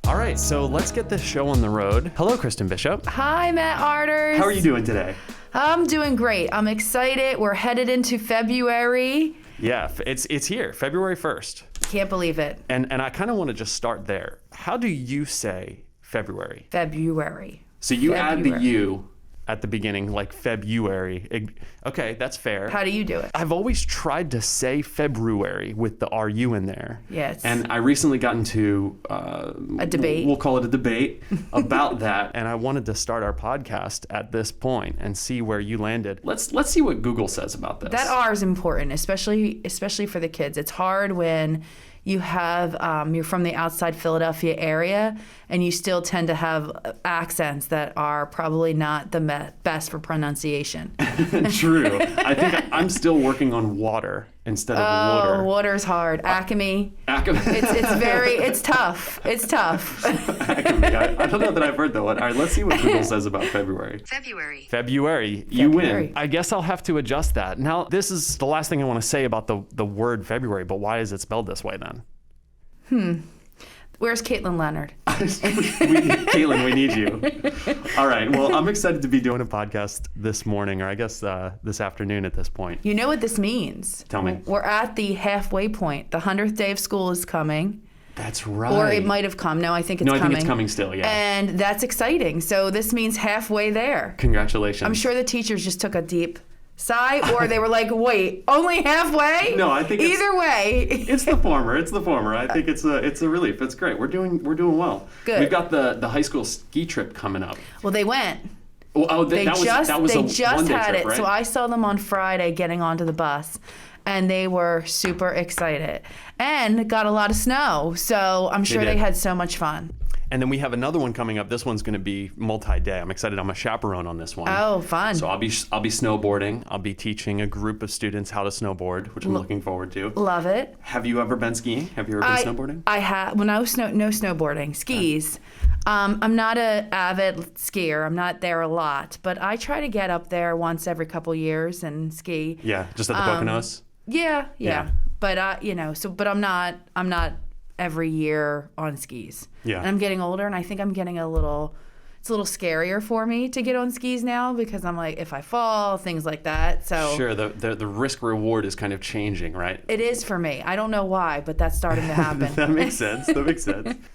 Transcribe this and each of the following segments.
All right, so let's get this show on the road. Hello, Kristen Bishop. Hi, Matt Arders. How are you doing today? I'm doing great. I'm excited. We're headed into February. Yeah, it's here, February 1st. Can't believe it. And I kind of want to just start there. How do you say February? February. So you add the U at the beginning, like February. Okay, that's fair. How do you do it? I've always tried to say February with the RU in there. Yes. And I recently got into a debate. We'll call it a debate about that. And I wanted to start our podcast at this point and see where you landed. Let's see what Google says about this. That R is important, especially for the kids. It's hard when you have you're from the outside Philadelphia area and you still tend to have accents that are probably not the best for pronunciation. True. I think I'm still working on water instead of water. Oh, water's hard. Acme. Acme. It's tough. It's tough. Acme. I don't know that I've heard that one. All right, let's see what Google says about February. February. You win. I guess I'll have to adjust that. Now, this is the last thing I want to say about the word February, but why is it spelled this way then? Where's Caitlin Leonard? Caitlin, we need you. All right. Well, I'm excited to be doing a podcast this morning, or I guess this afternoon at this point. You know what this means? Tell me. We're at the halfway point. The 100th day of school is coming. That's right. Or it might have come. No, I think it's coming. No, I think it's coming still, yeah. And that's exciting. So this means halfway there. Congratulations. I'm sure the teachers just took a deep sigh, or they were like, wait, only halfway? No, I think either way. It's the former. I think it's a relief. It's great. We're doing well. Good. We've got the high school ski trip coming up. Well, they went. They just had trip, it. right? So I saw them on Friday getting onto the bus, and they were super excited and got a lot of snow. So I'm sure they had so much fun. And then we have another one coming up. This one's going to be multi-day. I'm excited. I'm a chaperone on this one. Oh, fun. So I'll be snowboarding. I'll be teaching a group of students how to snowboard, which I'm looking forward to. Love it. Have you ever been skiing? Have you ever been snowboarding? I have. When I was no snowboarding, skis. I'm not an avid skier. I'm not there a lot, but I try to get up there once every couple years and ski. Yeah, just at the Poconos. Yeah. But but I'm not every year on skis. Yeah. And I'm getting older, and I think I'm getting it's a little scarier for me to get on skis now, because I'm like, if I fall, things like that. So sure, the risk reward is kind of changing, right? It is for me. I don't know why, but that's starting to happen. That makes sense.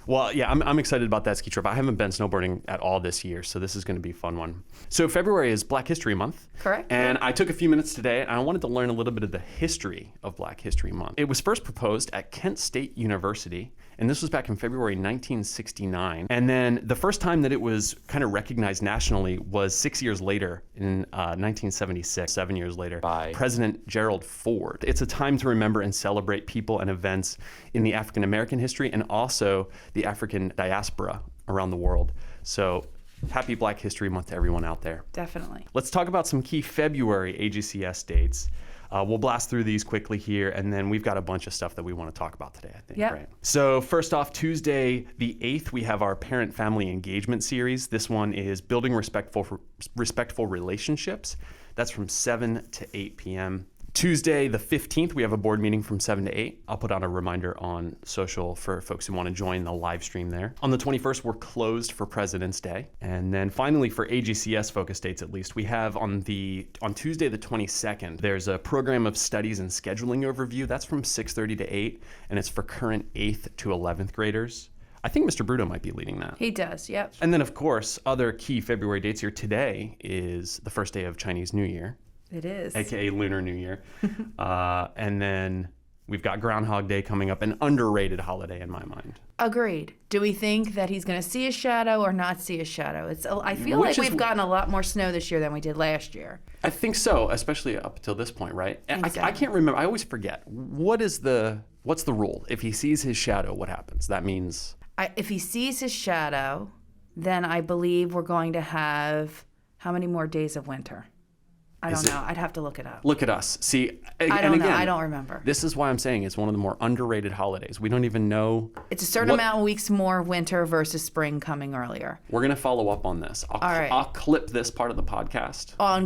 Well, yeah, I'm excited about that ski trip. I haven't been snowboarding at all this year, so this is going to be a fun one. So February is Black History Month. Correct. And I took a few minutes today, and I wanted to learn a little bit of the history of Black History Month. It was first proposed at Kent State University, and this was back in February 1969. And then the first time that it was kind of recognized nationally was 6 years later in 1976, 7 years later, by President Gerald Ford. It's a time to remember and celebrate people and events in the African American history and also the African diaspora around the world. So happy Black History Month to everyone out there. Definitely. Let's talk about some key February AGCS dates. We'll blast through these quickly here, and then we've got a bunch of stuff that we want to talk about today, I think. Yep. Right? So first off, Tuesday the 8th, we have our Parent-Family Engagement Series. This one is Building Respectful Relationships. That's from 7 to 8 p.m. Tuesday the 15th, we have a board meeting from 7 to 8. I'll put out a reminder on social for folks who want to join the live stream there. On the 21st, we're closed for President's Day. And then finally, for AGCS focus dates at least, we have on Tuesday the 22nd, there's a program of studies and scheduling overview. That's from 6:30 to 8, and it's for current 8th to 11th graders. I think Mr. Bruto might be leading that. He does, yep. And then, of course, other key February dates here. Today is the first day of Chinese New Year. It is. AKA Lunar New Year. And then we've got Groundhog Day coming up, an underrated holiday in my mind. Agreed. Do we think that he's going to see a shadow or not see a shadow? I feel like we've gotten a lot more snow this year than we did last year. I think so, especially up until this point, right? Exactly. I can't remember. I always forget. What's the rule? If he sees his shadow, what happens? That means... If he sees his shadow, then I believe we're going to have how many more days of winter? I don't know. I'd have to look it up. Look at us. See, I don't know. I don't remember. This is why I'm saying it's one of the more underrated holidays. We don't even know. It's a certain amount of weeks more winter versus spring coming earlier. We're going to follow up on this. All right. I'll clip this part of the podcast. On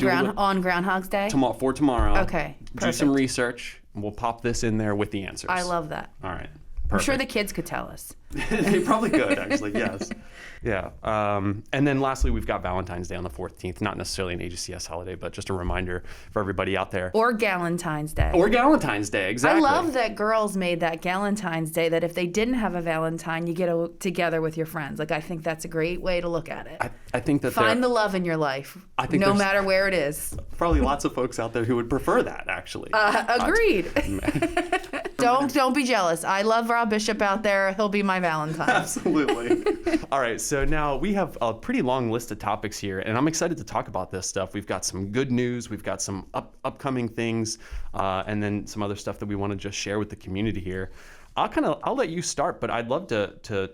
Groundhog's Day? For tomorrow. Okay. Perfect. Do some research, and we'll pop this in there with the answers. I love that. All right. I'm sure the kids could tell us. They probably could, actually, yes. Yeah. And then lastly, we've got Valentine's Day on the 14th. Not necessarily an AGCS holiday, but just a reminder for everybody out there. Or Galentine's Day. Or Galentine's Day, exactly. I love that girls made that Galentine's Day, that if they didn't have a Valentine, you get together with your friends. Like, I think that's a great way to look at it. I think that Find the love in your life, no matter where it is. Probably lots of folks out there who would prefer that, actually. Agreed. Don't be jealous. I love Rob Bishop out there. He'll be my Valentine. Absolutely. All right, so now we have a pretty long list of topics here, and I'm excited to talk about this stuff. We've got some good news, we've got some upcoming things, and then some other stuff that we want to just share with the community here. I'll let you start, but I'd love to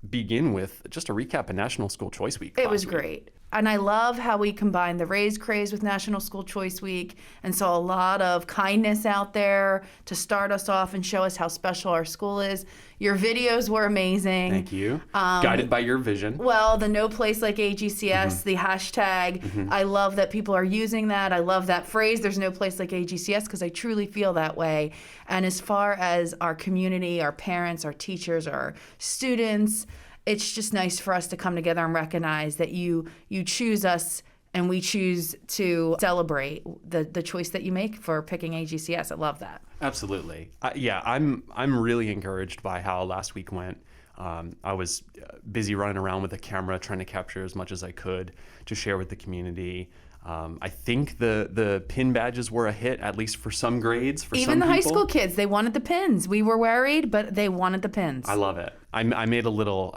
begin with just a recap of National School Choice Week. It was great. And I love how we combined the Raise Craze with National School Choice Week and saw a lot of kindness out there to start us off and show us how special our school is. Your videos were amazing. Thank you. Guided by your vision. Well, the No Place Like AGCS, the hashtag, I love that people are using that. I love that phrase, there's no place like AGCS, because I truly feel that way. And as far as our community, our parents, our teachers, our students, it's just nice for us to come together and recognize that you choose us and we choose to celebrate the choice that you make for picking AGCS. I love that. Absolutely. I'm really encouraged by how last week went. I was busy running around with a camera trying to capture as much as I could to share with the community. I think the pin badges were a hit, at least for some grades. For even some the people. High school kids, they wanted the pins. We were worried, but they wanted the pins. I love it. I made a little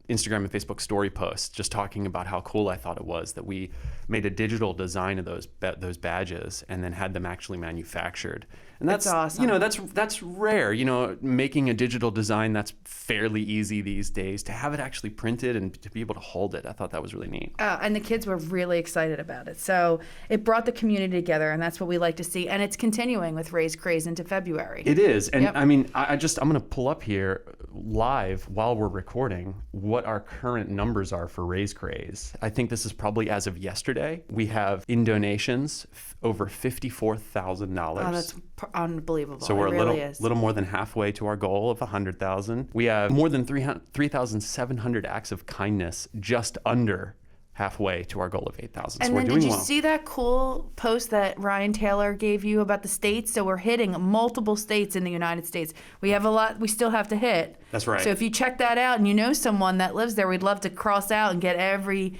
Instagram and Facebook story post just talking about how cool I thought it was that we made a digital design of those badges and then had them actually manufactured. And that's awesome. That's rare. Making a digital design, that's fairly easy these days. To have it actually printed and to be able to hold it, I thought that was really neat. And the kids were really excited about it. So it brought the community together, and that's what we like to see. And it's continuing with Raise Craze into February. It is. And Yep. I mean, I'm going to pull up here live while we're recording what our current numbers are for Raise Craze. I think this is probably as of yesterday. We have in donations over $54,000. Oh, that's unbelievable. So we're a little more than halfway to our goal of 100,000. We have more than 3,700 acts of kindness, just under halfway to our goal of 8,000. So And we're then doing did you well. see that cool post that Ryan Taylor gave you about the states? So we're hitting multiple states in the United States. We have a lot we still have to hit. That's right. So if you check that out and you know someone that lives there, we'd love to cross out and get every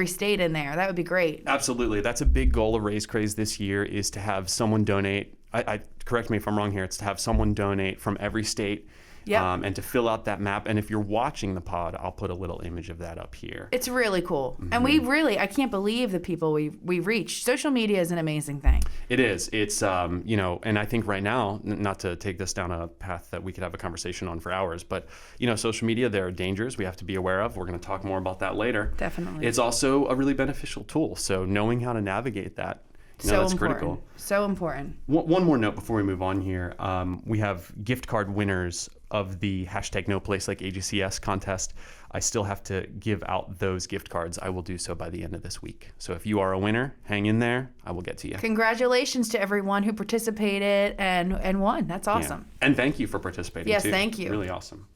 state in there. That would be great. Absolutely. That's a big goal of Raise Craze this year, is to have someone donate. I correct me if I'm wrong here. It's to have someone donate from every state. Yep. And to fill out that map. And if you're watching the pod, I'll put a little image of that up here. It's really cool. And I can't believe the people we reach. Social media is an amazing thing. It is. It's, and I think right now, not to take this down a path that we could have a conversation on for hours, but, social media, there are dangers we have to be aware of. We're going to talk more about that later. Definitely. It's also a really beneficial tool. So knowing how to navigate that, that's critical. So important. One more note before we move on here. We have gift card winners of the hashtag No Place Like AGCS contest. I still have to give out those gift cards. I will do so by the end of this week. So if you are a winner, hang in there. I will get to you. Congratulations to everyone who participated and won. That's awesome. Yeah. And thank you for participating Yes, too. thank you. Really awesome.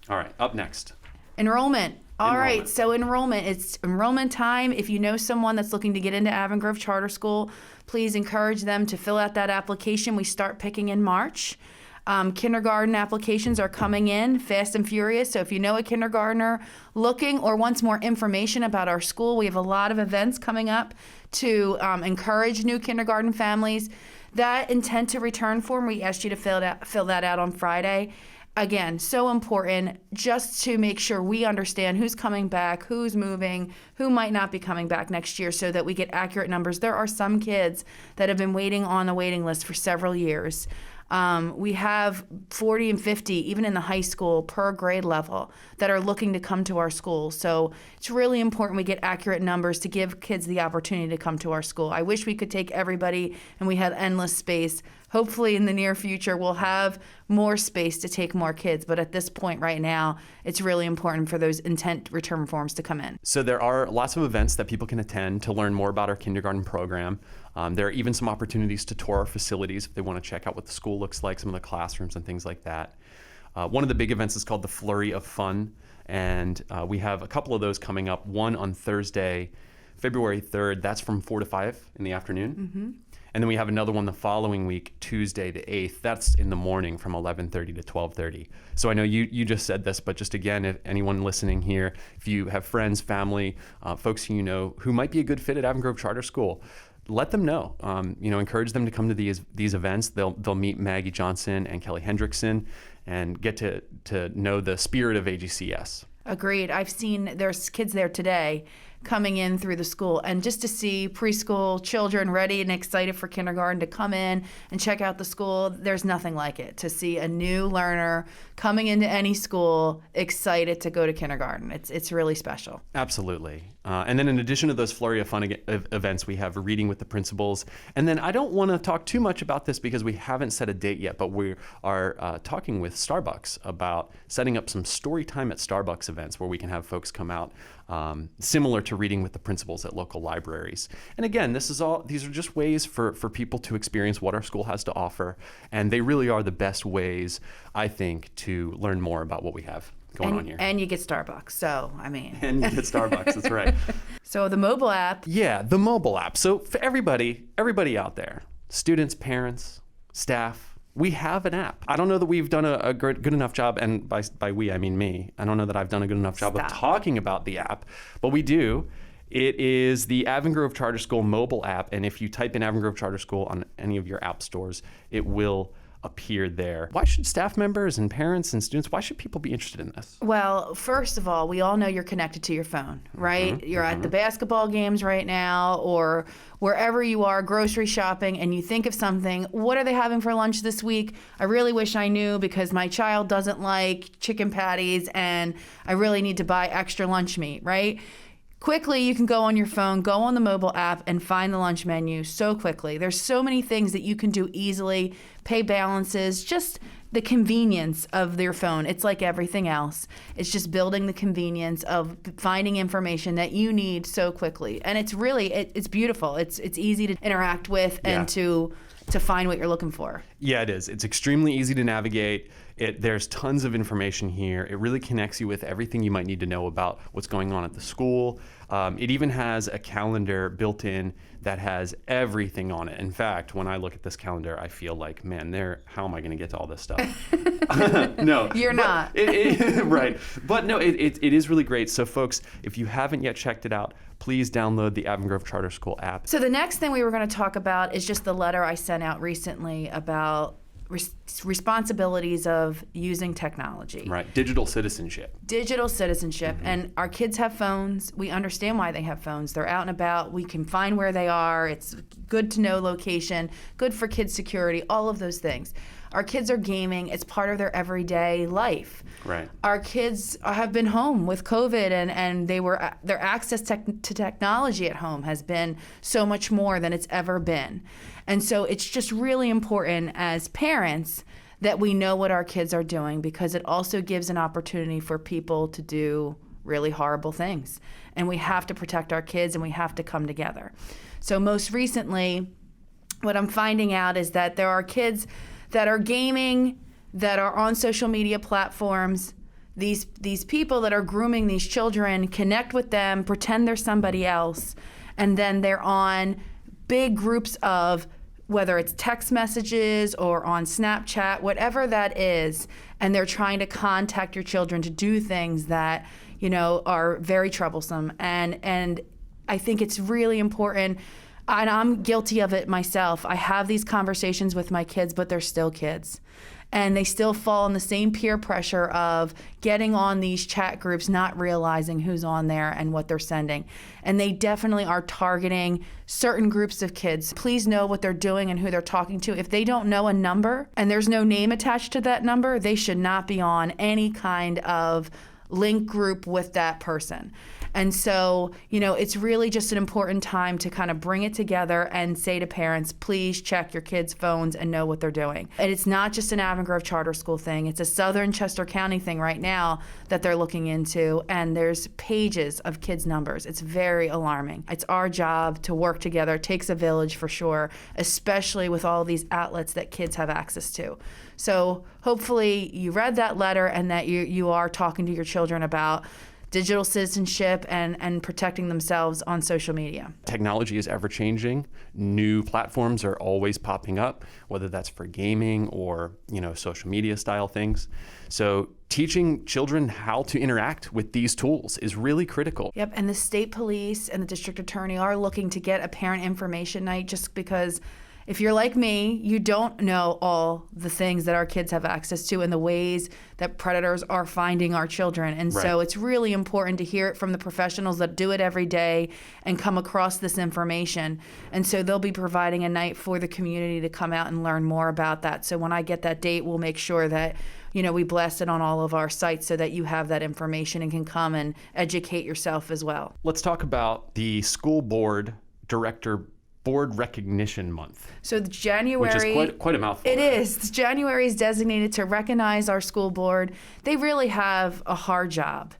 All right, up next. Enrollment. All right, Enrollment. so enrollment. It's enrollment time. If you know someone that's looking to get into Avon Grove Charter School, please encourage them to fill out that application. We start picking in March. Kindergarten applications are coming in fast and furious. So if you know a kindergartner looking or wants more information about our school, we have a lot of events coming up to encourage new kindergarten families. That intent to return form, we asked you to fill that out on Friday. Again, so important just to make sure we understand who's coming back, who's moving, who might not be coming back next year so that we get accurate numbers. There are some kids that have been waiting on the waiting list for several years. We have 40 and 50, even in the high school, per grade level, that are looking to come to our school. So it's really important we get accurate numbers to give kids the opportunity to come to our school. I wish we could take everybody and we had endless space. Hopefully in the near future, we'll have more space to take more kids. But at this point right now, it's really important for those intent return forms to come in. So there are lots of events that people can attend to learn more about our kindergarten program. There are even some opportunities to tour our facilities if they want to check out what the school looks like, some of the classrooms and things like that. One of the big events is called the Flurry of Fun, and we have a couple of those coming up. One on Thursday, February 3rd. That's from 4 to 5 in the afternoon. Mm-hmm. And then we have another one the following week, Tuesday the 8th. That's in the morning from 11:30 to 12:30. So I know you just said this, but just again, if anyone listening here, if you have friends, family, folks who you know who might be a good fit at Avon Grove Charter School, let them know. Encourage them to come to these events. They'll meet Maggie Johnson and Kelly Hendrickson and get to know the spirit of AGCS. Agreed. I've seen there's kids there today coming in through the school, and just to see preschool children ready and excited for kindergarten to come in and check out the school, there's nothing like it. To see a new learner coming into any school excited to go to kindergarten. It's really special. Absolutely. And then in addition to those Flurry of Fun events, we have reading with the principals. And then I don't want to talk too much about this because we haven't set a date yet, but we are talking with Starbucks about setting up some story time at Starbucks events where we can have folks come out, similar to reading with the principals at local libraries. And again, these are just ways for people to experience what our school has to offer. And they really are the best ways, I think, to learn more about what we have going on here. And you get Starbucks. So, I mean. And you get Starbucks, that's right. So the mobile app. Yeah, the mobile app. So for everybody out there, students, parents, staff, we have an app. I don't know that we've done a good enough job, and by we, I mean me. I don't know that I've done a good enough job of talking about the app, but we do. It is the Avon Grove Charter School mobile app, and if you type in Avon Grove Charter School on any of your app stores, it will appear there. Why should staff members and parents and students, why should people be interested in this? Well, first of all, we all know you're connected to your phone, right? Mm-hmm, you're at the basketball games right now or wherever you are, grocery shopping, and you think of something. What are they having for lunch this week? I really wish I knew because my child doesn't like chicken patties and I really need to buy extra lunch meat, right? Quickly, you can go on your phone, go on the mobile app, and find the lunch menu so quickly. There's so many things that you can do easily, pay balances, just the convenience of your phone. It's like everything else. It's just building the convenience of finding information that you need so quickly. And it's really, it's beautiful. It's easy to interact with and to find what you're looking for. Yeah, it is. It's extremely easy to navigate. There's tons of information here. It really connects you with everything you might need to know about what's going on at the school. It even has a calendar built in that has everything on it. In fact, when I look at this calendar, I feel like, man, how am I going to get to all this stuff? No. You're not. Right. But no, it is really great. So folks, if you haven't yet checked it out, please download the Avon Grove Charter School app. So the next thing we were going to talk about is just the letter I sent out recently about responsibilities of using technology. Right, digital citizenship. Mm-hmm. And our kids have phones. We understand why they have phones. They're out and about. We can find where they are. It's good to know location, good for kids' security, all of those things. Our kids are gaming. It's part of their everyday life. Right. Our kids have been home with COVID, and their access to technology at home has been so much more than it's ever been. And so it's just really important as parents that we know what our kids are doing, because it also gives an opportunity for people to do really horrible things. And we have to protect our kids, and we have to come together. So most recently, what I'm finding out is that there are kids that are gaming, that are on social media platforms. These people that are grooming these children connect with them, pretend they're somebody else, and then they're on big groups of, whether it's text messages or on Snapchat, whatever that is, and they're trying to contact your children to do things that, are very troublesome. And I think it's really important. And I'm guilty of it myself. I have these conversations with my kids, but they're still kids. And they still fall in the same peer pressure of getting on these chat groups, not realizing who's on there and what they're sending. And they definitely are targeting certain groups of kids. Please know what they're doing and who they're talking to. If they don't know a number and there's no name attached to that number, they should not be on any kind of link group with that person. And so, it's really just an important time to kind of bring it together and say to parents, please check your kids' phones and know what they're doing. And it's not just an Avon Grove Charter School thing. It's a Southern Chester County thing right now that they're looking into. And there's pages of kids' numbers. It's very alarming. It's our job to work together. It takes a village for sure, especially with all these outlets that kids have access to. So hopefully you read that letter and that you are talking to your children about digital citizenship and protecting themselves on social media. Technology is ever changing. New platforms are always popping up, whether that's for gaming or, social media style things. So teaching children how to interact with these tools is really critical. Yep, and the state police and the district attorney are looking to get a parent information night, just because if you're like me, you don't know all the things that our kids have access to and the ways that predators are finding our children. And so it's really important to hear it from the professionals that do it every day and come across this information. And so they'll be providing a night for the community to come out and learn more about that. So when I get that date, we'll make sure that we blast it on all of our sites so that you have that information and can come and educate yourself as well. Let's talk about the school board director Board Recognition Month. So January, which is quite a mouthful. It is. January is designated to recognize our school board. They really have a hard job.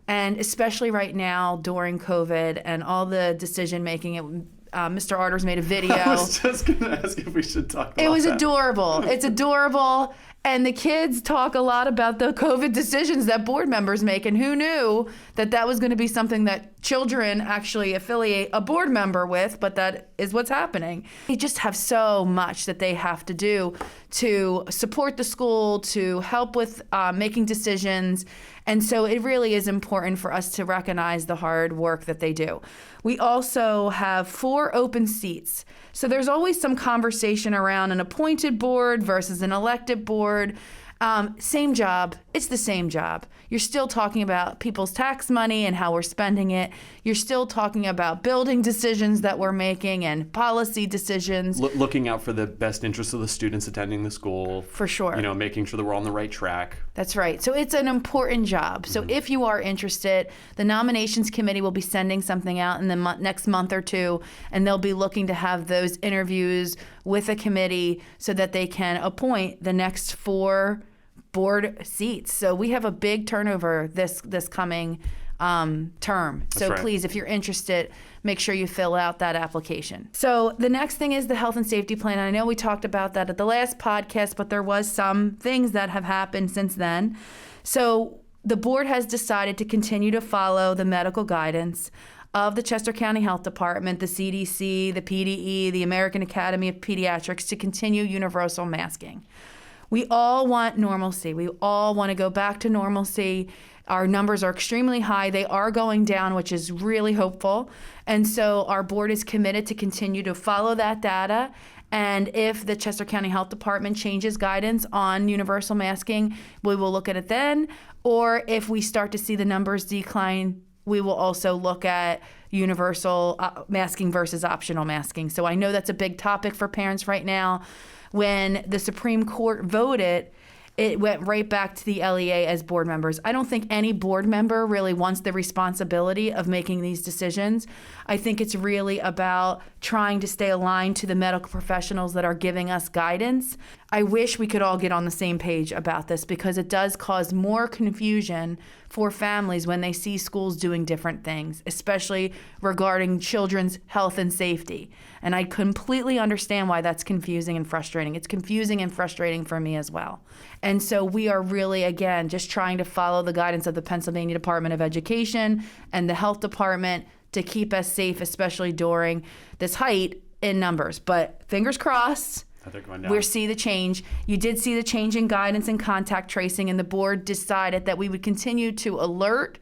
And especially right now during COVID and all the decision making, Mr. Arter's made a video. I was just going to ask if we should talk about that. It was adorable. It's adorable. And the kids talk a lot about the COVID decisions that board members make. And who knew that was going to be something that children actually affiliate a board member with, but that is what's happening. They just have so much that they have to do to support the school, to help with making decisions. And so it really is important for us to recognize the hard work that they do. We also have 4 open seats. So there's always some conversation around an appointed board versus an elected board. Same job. It's the same job. You're still talking about people's tax money and how we're spending it. You're still talking about building decisions that we're making and policy decisions. Looking out for the best interests of the students attending the school. For sure. Making sure that we're on the right track. That's right. So it's an important job. So if you are interested, the nominations committee will be sending something out in the next month or two, and they'll be looking to have those interviews with a committee so that they can appoint the next 4 board seats. So we have a big turnover this coming term. So please, if you're interested, make sure you fill out that application. So the next thing is the health and safety plan. I know we talked about that at the last podcast, but there was some things that have happened since then. So the board has decided to continue to follow the medical guidance of the Chester County Health Department, the CDC, the PDE, the American Academy of Pediatrics to continue universal masking. We all want normalcy. We all want to go back to normalcy. Our numbers are extremely high. They are going down, which is really hopeful. And so our board is committed to continue to follow that data. And if the Chester County Health Department changes guidance on universal masking, we will look at it then. Or if we start to see the numbers decline, we will also look at universal masking versus optional masking. So I know that's a big topic for parents right now. When the Supreme Court voted, it went right back to the LEA as board members. I don't think any board member really wants the responsibility of making these decisions. I think it's really about trying to stay aligned to the medical professionals that are giving us guidance. I wish we could all get on the same page about this because it does cause more confusion for families when they see schools doing different things, especially regarding children's health and safety. And I completely understand why that's confusing and frustrating. It's confusing and frustrating for me as well. And so we are really, again, just trying to follow the guidance of the Pennsylvania Department of Education and the Health Department to keep us safe, especially during this height in numbers. But fingers crossed. We'll see the change. You did see the change in guidance and contact tracing, and the board decided that we would continue to alert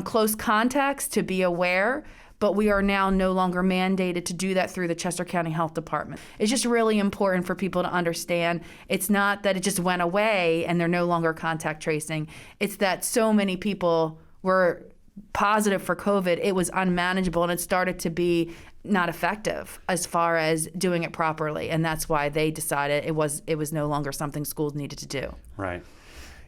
close contacts to be aware, but we are now no longer mandated to do that through the Chester County Health Department. It's just really important for people to understand. It's not that it just went away and they're no longer contact tracing. It's that so many people were positive for COVID, it was unmanageable and it started to be not effective as far as doing it properly. And that's why they decided it was no longer something schools needed to do. Right.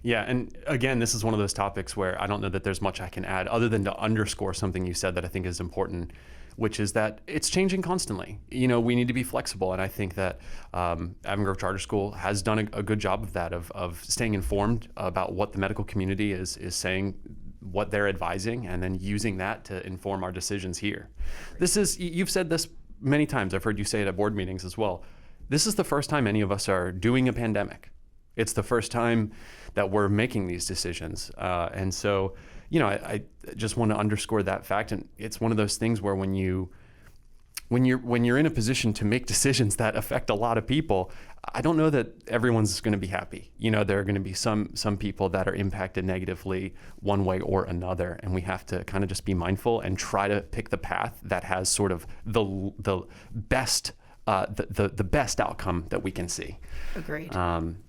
Yeah, and again, this is one of those topics where I don't know that there's much I can add other than to underscore something you said that I think is important, which is that it's changing constantly. We need to be flexible, and I think that Avon Grove Charter School has done a good job of that, of staying informed about what the medical community is saying, what they're advising, and then using that to inform our decisions here. You've said this many times. I've heard you say it at board meetings as well. This is the first time any of us are doing a pandemic. It's the first time that we're making these decisions. And so, I just want to underscore that fact. And it's one of those things where when you're in a position to make decisions that affect a lot of people, I don't know that everyone's going to be happy. There are going to be some people that are impacted negatively one way or another, and we have to kind of just be mindful and try to pick the path that has sort of the best the best outcome that we can see. Agreed.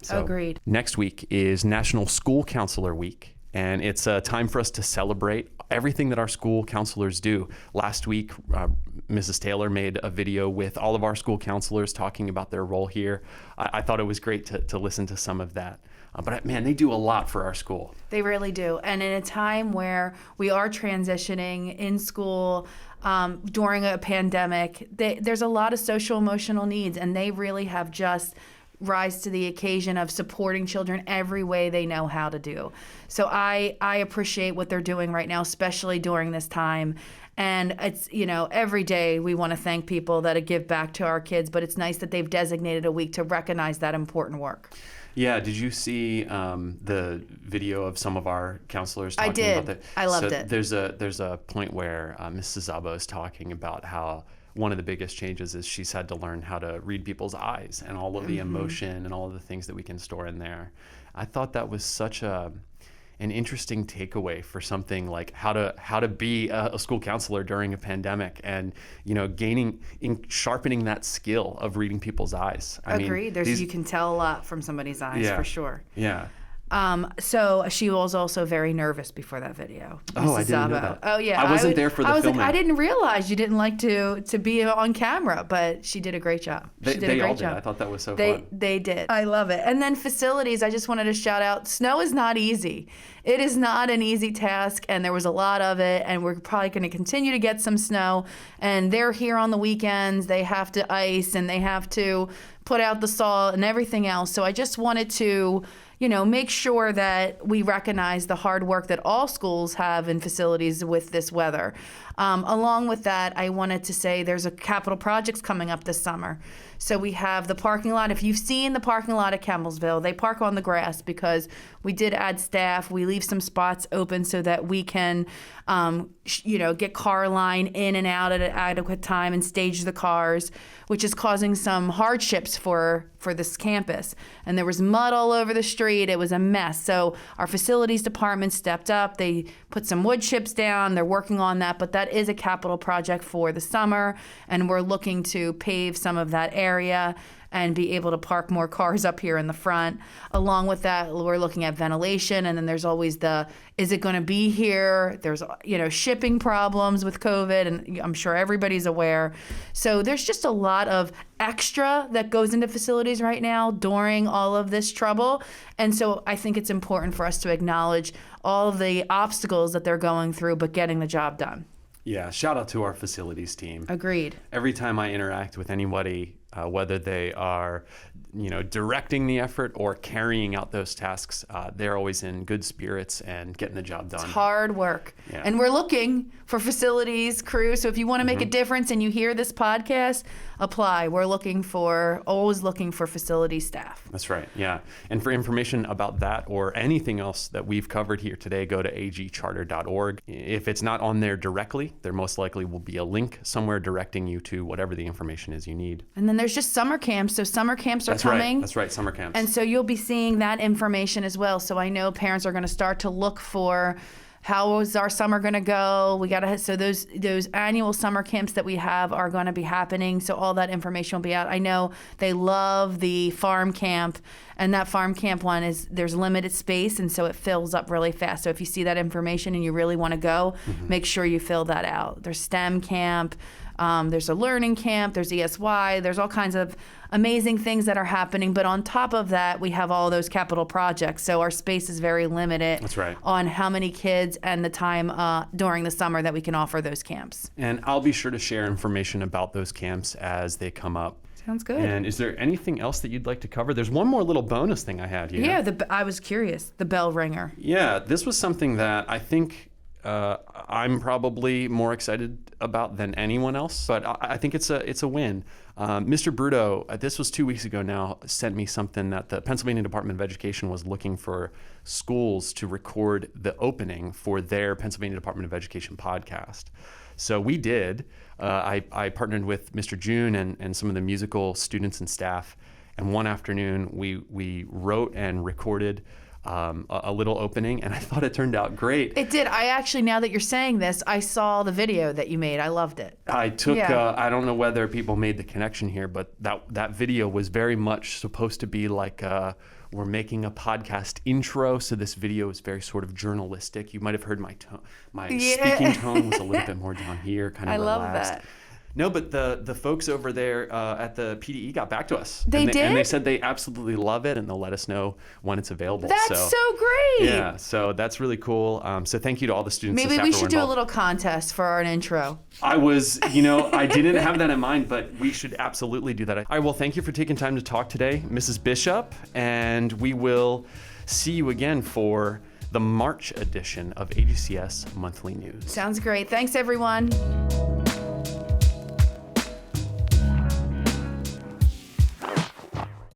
Agreed. Next week is National School Counselor Week, and it's a time for us to celebrate everything that our school counselors do. Last week, Mrs. Taylor made a video with all of our school counselors talking about their role here. I thought it was great to listen to some of that. But man, they do a lot for our school. They really do. And in a time where we are transitioning in school during a pandemic, there's a lot of social emotional needs, and they really have just rise to the occasion of supporting children every way they know how to do. So I appreciate what they're doing right now, especially during this time. And it's, every day we want to thank people that give back to our kids, but it's nice that they've designated a week to recognize that important work. Yeah, did you see the video of some of our counselors talking about that? I loved it. There's a point where Mrs. Zabo is talking about how one of the biggest changes is she's had to learn how to read people's eyes and all of the emotion and all of the things that we can store in there. I thought that was such an interesting takeaway for something like how to be a school counselor during a pandemic, and sharpening that skill of reading people's eyes. Agreed. You can tell a lot from somebody's eyes, for sure. Yeah. So she was also very nervous before that video. Oh, I didn't know that. Oh, yeah. I wasn't there for the filming. I didn't realize you didn't like to be on camera, but she did a great job. They all did. I thought that was so fun. They did. I love it. And then facilities, I just wanted to shout out, snow is not easy. It is not an easy task, and there was a lot of it, and we're probably going to continue to get some snow. And they're here on the weekends. They have to ice, and they have to put out the salt and everything else. So I just wanted to make sure that we recognize the hard work that all schools have in facilities with this weather. Along with that, I wanted to say there's a capital projects coming up this summer. So we have the parking lot. If you've seen the parking lot at Campbellsville, they park on the grass because we did add staff. We leave some spots open so that we can, get car line in and out at an adequate time and stage the cars, which is causing some hardships for this campus. And there was mud all over the street. It was a mess. So our facilities department stepped up. They put some wood chips down. They're working on that, but that is a capital project for the summer, and we're looking to pave some of that area and be able to park more cars up here in the front. Along with that, we're looking at ventilation, and then there's always is it going to be here? There's, shipping problems with COVID, and I'm sure everybody's aware. So there's just a lot of extra that goes into facilities right now during all of this trouble. And so I think it's important for us to acknowledge all of the obstacles that they're going through, but getting the job done. Yeah, shout out to our facilities team. Agreed. Every time I interact with anybody, whether they are, directing the effort or carrying out those tasks, they're always in good spirits and getting the job done. It's hard work. Yeah. And we're looking for facilities crew. So if you want to make a difference and you hear this podcast, apply. We're always looking for facility staff. That's right. Yeah. And for information about that or anything else that we've covered here today, go to agcharter.org. If it's not on there directly, there most likely will be a link somewhere directing you to whatever the information is you need. And then there's just summer camps. So summer camps are coming. That's right. Summer camps. And so you'll be seeing that information as well. So I know parents are going to start to look for how is our summer going to go. So those annual summer camps that we have are going to be happening. So all that information will be out. I know they love the farm camp, and that farm camp one there's limited space, and so it fills up really fast. So if you see that information and you really want to go, make sure you fill that out. There's STEM camp. There's a learning camp, there's ESY, there's all kinds of amazing things that are happening. But on top of that, we have all those capital projects. So our space is very limited. That's right. On how many kids and the time during the summer that we can offer those camps. And I'll be sure to share information about those camps as they come up. Sounds good. And is there anything else that you'd like to cover? There's one more little bonus thing I had here. Yeah, I was curious. The bell ringer. Yeah, this was something that I think I'm probably more excited about than anyone else, but I think it's a win. Mr. Bruto, this was 2 weeks ago now, sent me something that the Pennsylvania Department of Education was looking for schools to record the opening for their Pennsylvania Department of Education podcast. So we did. I partnered with Mr. June and some of the musical students and staff, and one afternoon we wrote and recorded a little opening, and I thought it turned out great. It did. I actually, now that you're saying this, I saw the video that you made. I loved it. I took, I don't know whether people made the connection here, but that video was very much supposed to be like we're making a podcast intro, so this video is very sort of journalistic. You might have heard my tone. My speaking tone was a little bit more down here, kind of relaxed. I love that. No, but the folks over there at the PDE got back to us. They did? And they said they absolutely love it, and they'll let us know when it's available. That's so great. Yeah, so that's really cool. So thank you to all the students. Maybe we should do a little contest for our intro. I was, I didn't have that in mind, but we should absolutely do that. All right, well, thank you for taking time to talk today, Mrs. Bishop, and we will see you again for the March edition of AGCS Monthly News. Sounds great. Thanks, everyone.